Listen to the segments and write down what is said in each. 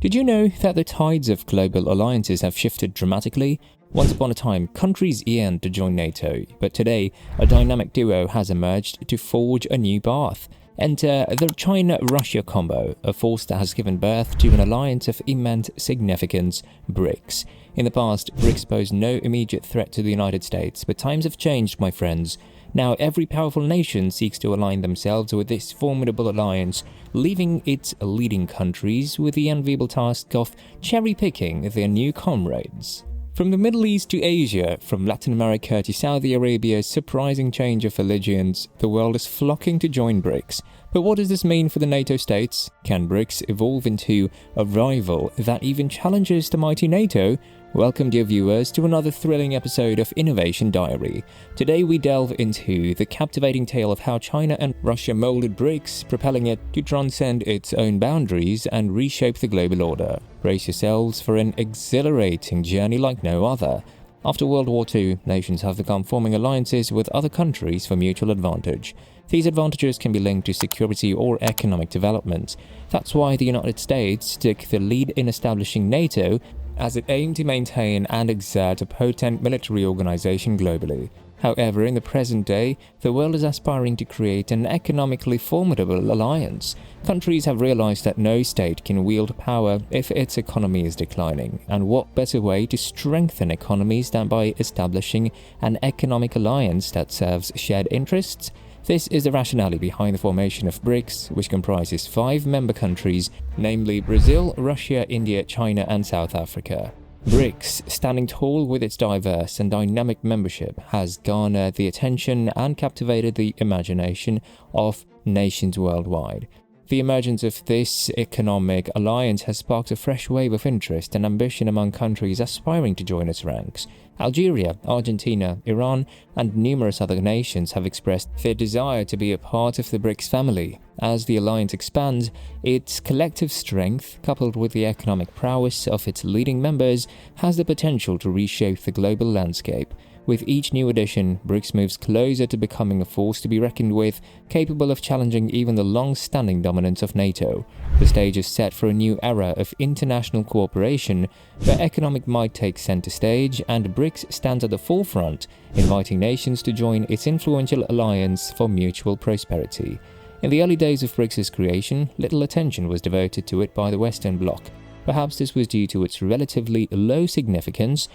Did you know that the tides of global alliances have shifted dramatically? Once upon a time, countries yearned to join NATO, but today, a dynamic duo has emerged to forge a new path. Enter the China-Russia combo, a force that has given birth to an alliance of immense significance, BRICS. In the past, BRICS posed no immediate threat to the United States, but times have changed, my friends. Now, every powerful nation seeks to align themselves with this formidable alliance, leaving its leading countries with the enviable task of cherry-picking their new comrades. From the Middle East to Asia, from Latin America to Saudi Arabia's surprising change of allegiance, the world is flocking to join BRICS. But what does this mean for the NATO states? Can BRICS evolve into a rival that even challenges the mighty NATO? Welcome, dear viewers, to another thrilling episode of Innovation Diary. Today we delve into the captivating tale of how China and Russia molded BRICS, propelling it to transcend its own boundaries and reshape the global order. Brace yourselves for an exhilarating journey like no other. After World War II, nations have begun forming alliances with other countries for mutual advantage. These advantages can be linked to security or economic development. That's why the United States took the lead in establishing NATO, as it aimed to maintain and exert a potent military organization globally. However, in the present day, the world is aspiring to create an economically formidable alliance. Countries have realized that no state can wield power if its economy is declining, and what better way to strengthen economies than by establishing an economic alliance that serves shared interests? This is the rationale behind the formation of BRICS, which comprises 5 member countries, namely Brazil, Russia, India, China, and South Africa. BRICS, standing tall with its diverse and dynamic membership, has garnered the attention and captivated the imagination of nations worldwide. The emergence of this economic alliance has sparked a fresh wave of interest and ambition among countries aspiring to join its ranks. Algeria, Argentina, Iran, and numerous other nations have expressed their desire to be a part of the BRICS family. As the alliance expands, its collective strength, coupled with the economic prowess of its leading members, has the potential to reshape the global landscape. With each new addition, BRICS moves closer to becoming a force to be reckoned with, capable of challenging even the long-standing dominance of NATO. The stage is set for a new era of international cooperation, where economic might takes center stage and BRICS stands at the forefront, inviting nations to join its influential alliance for mutual prosperity. In the early days of BRICS' creation, little attention was devoted to it by the Western Bloc. Perhaps this was due to its relatively low significance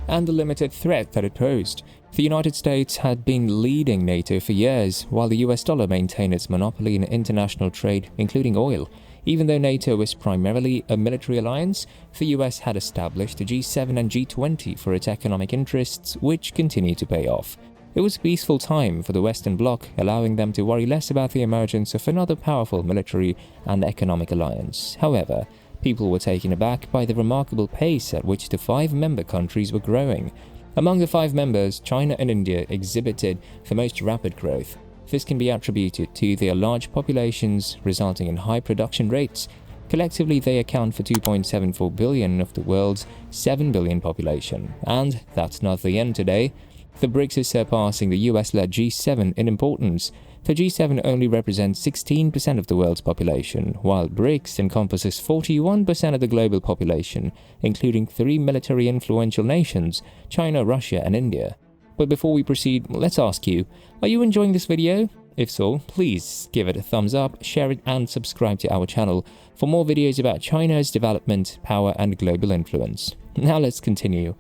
and the limited threat that it posed. The United States had been leading NATO for years, while the US dollar maintained its monopoly in international trade, including oil. Even though NATO was primarily a military alliance, the US had established the G7 and G20 for its economic interests, which continue to pay off. It was a peaceful time for the Western Bloc, allowing them to worry less about the emergence of another powerful military and economic alliance. However, people were taken aback by the remarkable pace at which the 5 member countries were growing. Among the 5 members, China and India exhibited the most rapid growth. This can be attributed to their large populations, resulting in high production rates. Collectively, they account for 2.74 billion of the world's 7 billion population. And that's not the end today. The BRICS is surpassing the US-led G7 in importance. The G7 only represents 16% of the world's population, while BRICS encompasses 41% of the global population, including 3 military influential nations, China, Russia, and India. But before we proceed, let's ask you, are you enjoying this video? If so, please give it a thumbs up, share it, and subscribe to our channel for more videos about China's development, power, and global influence. Now let's continue.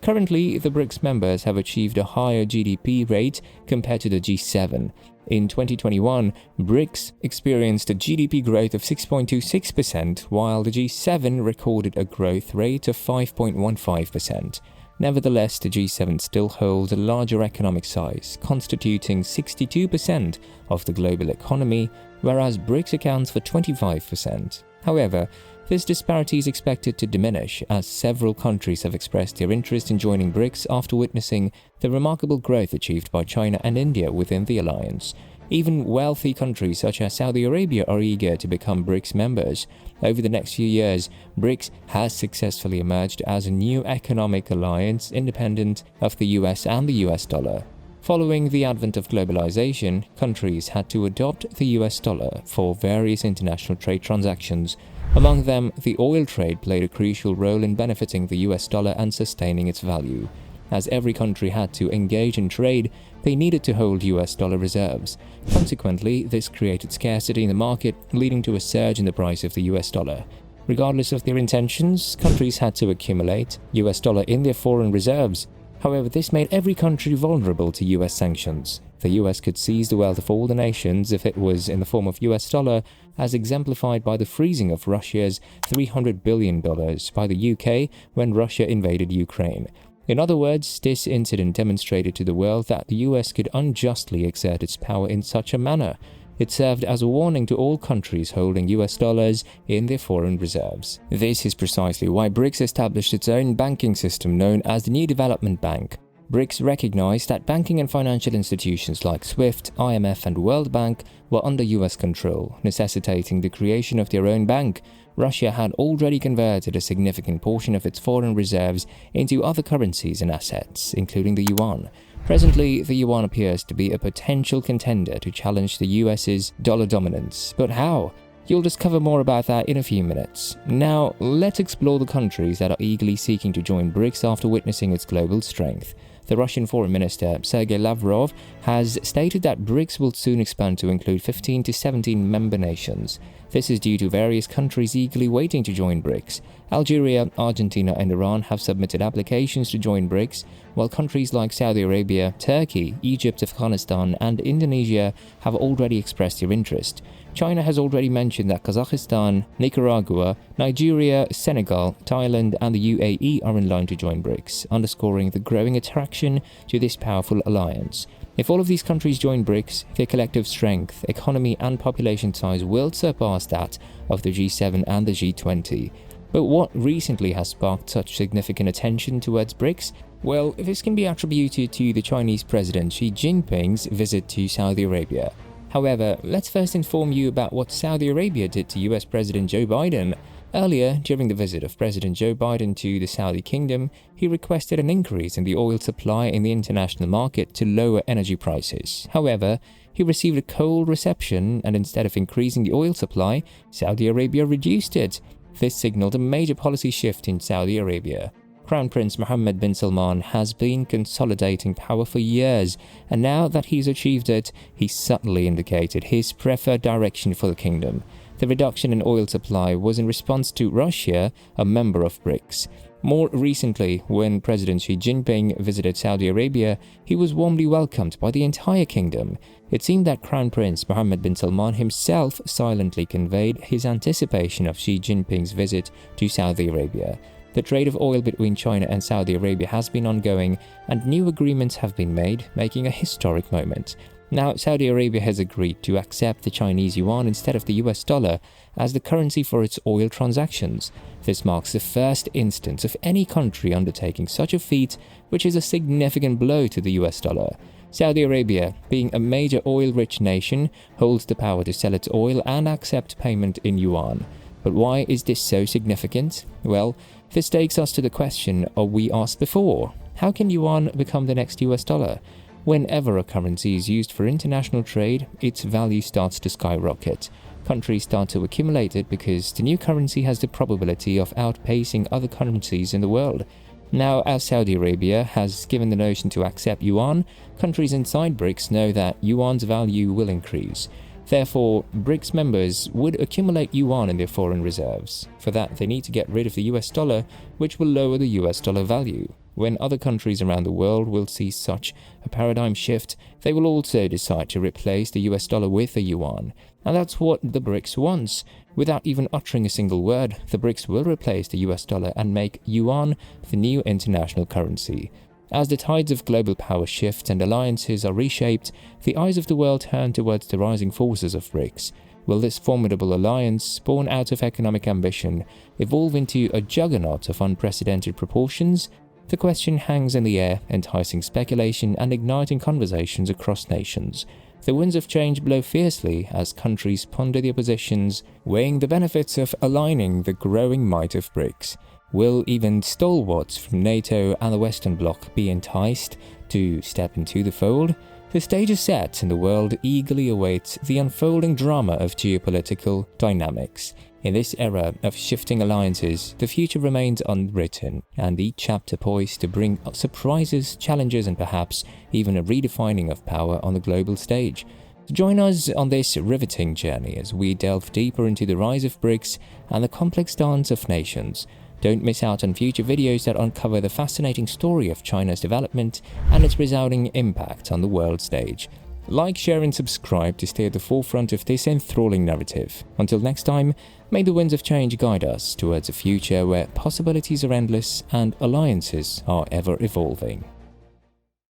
Currently, the BRICS members have achieved a higher GDP rate compared to the G7. In 2021, BRICS experienced a GDP growth of 6.26%, while the G7 recorded a growth rate of 5.15%. Nevertheless, the G7 still holds a larger economic size, constituting 62% of the global economy, whereas BRICS accounts for 25%. However, this disparity is expected to diminish as several countries have expressed their interest in joining BRICS after witnessing the remarkable growth achieved by China and India within the alliance. Even wealthy countries such as Saudi Arabia are eager to become BRICS members. Over the next few years, BRICS has successfully emerged as a new economic alliance independent of the US and the US dollar. Following the advent of globalization, countries had to adopt the US dollar for various international trade transactions. Among them, the oil trade played a crucial role in benefiting the US dollar and sustaining its value. As every country had to engage in trade, they needed to hold US dollar reserves. Consequently, this created scarcity in the market, leading to a surge in the price of the US dollar. Regardless of their intentions, countries had to accumulate US dollar in their foreign reserves. However, this made every country vulnerable to US sanctions. The US could seize the wealth of all the nations if it was in the form of US dollar, as exemplified by the freezing of Russia's $300 billion by the UK when Russia invaded Ukraine. In other words, this incident demonstrated to the world that the US could unjustly exert its power in such a manner. It served as a warning to all countries holding US dollars in their foreign reserves. This is precisely why BRICS established its own banking system known as the New Development Bank. BRICS recognized that banking and financial institutions like SWIFT, IMF and World Bank were under US control, necessitating the creation of their own bank. Russia had already converted a significant portion of its foreign reserves into other currencies and assets, including the yuan. Presently, the yuan appears to be a potential contender to challenge the US's dollar dominance. But how? You'll discover more about that in a few minutes. Now, let's explore the countries that are eagerly seeking to join BRICS after witnessing its global strength. The Russian Foreign Minister, Sergei Lavrov, has stated that BRICS will soon expand to include 15 to 17 member nations. This is due to various countries eagerly waiting to join BRICS. Algeria, Argentina and Iran have submitted applications to join BRICS, while countries like Saudi Arabia, Turkey, Egypt, Afghanistan and Indonesia have already expressed their interest. China has already mentioned that Kazakhstan, Nicaragua, Nigeria, Senegal, Thailand and the UAE are in line to join BRICS, underscoring the growing attraction to this powerful alliance. If all of these countries join BRICS, their collective strength, economy and population size will surpass that of the G7 and the G20. But what recently has sparked such significant attention towards BRICS? Well, this can be attributed to the Chinese President Xi Jinping's visit to Saudi Arabia. However, let's first inform you about what Saudi Arabia did to US President Joe Biden. Earlier, during the visit of President Joe Biden to the Saudi Kingdom, he requested an increase in the oil supply in the international market to lower energy prices. However, he received a cold reception, and instead of increasing the oil supply, Saudi Arabia reduced it. This signaled a major policy shift in Saudi Arabia. Crown Prince Mohammed bin Salman has been consolidating power for years, and now that he's achieved it, he subtly indicated his preferred direction for the kingdom. The reduction in oil supply was in response to Russia, a member of BRICS. More recently, when President Xi Jinping visited Saudi Arabia, he was warmly welcomed by the entire kingdom. It seemed that Crown Prince Mohammed bin Salman himself silently conveyed his anticipation of Xi Jinping's visit to Saudi Arabia. The trade of oil between China and Saudi Arabia has been ongoing, and new agreements have been made, making a historic moment. Now, Saudi Arabia has agreed to accept the Chinese yuan instead of the US dollar as the currency for its oil transactions. This marks the first instance of any country undertaking such a feat, which is a significant blow to the US dollar. Saudi Arabia, being a major oil-rich nation, holds the power to sell its oil and accept payment in yuan. But why is this so significant? Well, this takes us to the question we asked before. How can yuan become the next US dollar? Whenever a currency is used for international trade, its value starts to skyrocket. Countries start to accumulate it because the new currency has the probability of outpacing other currencies in the world. Now, as Saudi Arabia has given the notion to accept yuan, countries inside BRICS know that yuan's value will increase. Therefore, BRICS members would accumulate yuan in their foreign reserves. For that, they need to get rid of the US dollar, which will lower the US dollar value. When other countries around the world will see such a paradigm shift, they will also decide to replace the US dollar with the yuan. And that's what the BRICS wants. Without even uttering a single word, the BRICS will replace the US dollar and make yuan the new international currency. As the tides of global power shift and alliances are reshaped, the eyes of the world turn towards the rising forces of BRICS. Will this formidable alliance, born out of economic ambition, evolve into a juggernaut of unprecedented proportions? The question hangs in the air, enticing speculation and igniting conversations across nations. The winds of change blow fiercely as countries ponder their positions, weighing the benefits of aligning the growing might of BRICS. Will even stalwarts from NATO and the Western Bloc be enticed to step into the fold? The stage is set and the world eagerly awaits the unfolding drama of geopolitical dynamics. In this era of shifting alliances, the future remains unwritten, and each chapter poised to bring surprises, challenges, and perhaps even a redefining of power on the global stage. Join us on this riveting journey as we delve deeper into the rise of BRICS and the complex dance of nations. Don't miss out on future videos that uncover the fascinating story of China's development and its resounding impact on the world stage. Like, share, and subscribe to stay at the forefront of this enthralling narrative. Until next time, may the winds of change guide us towards a future where possibilities are endless and alliances are ever evolving.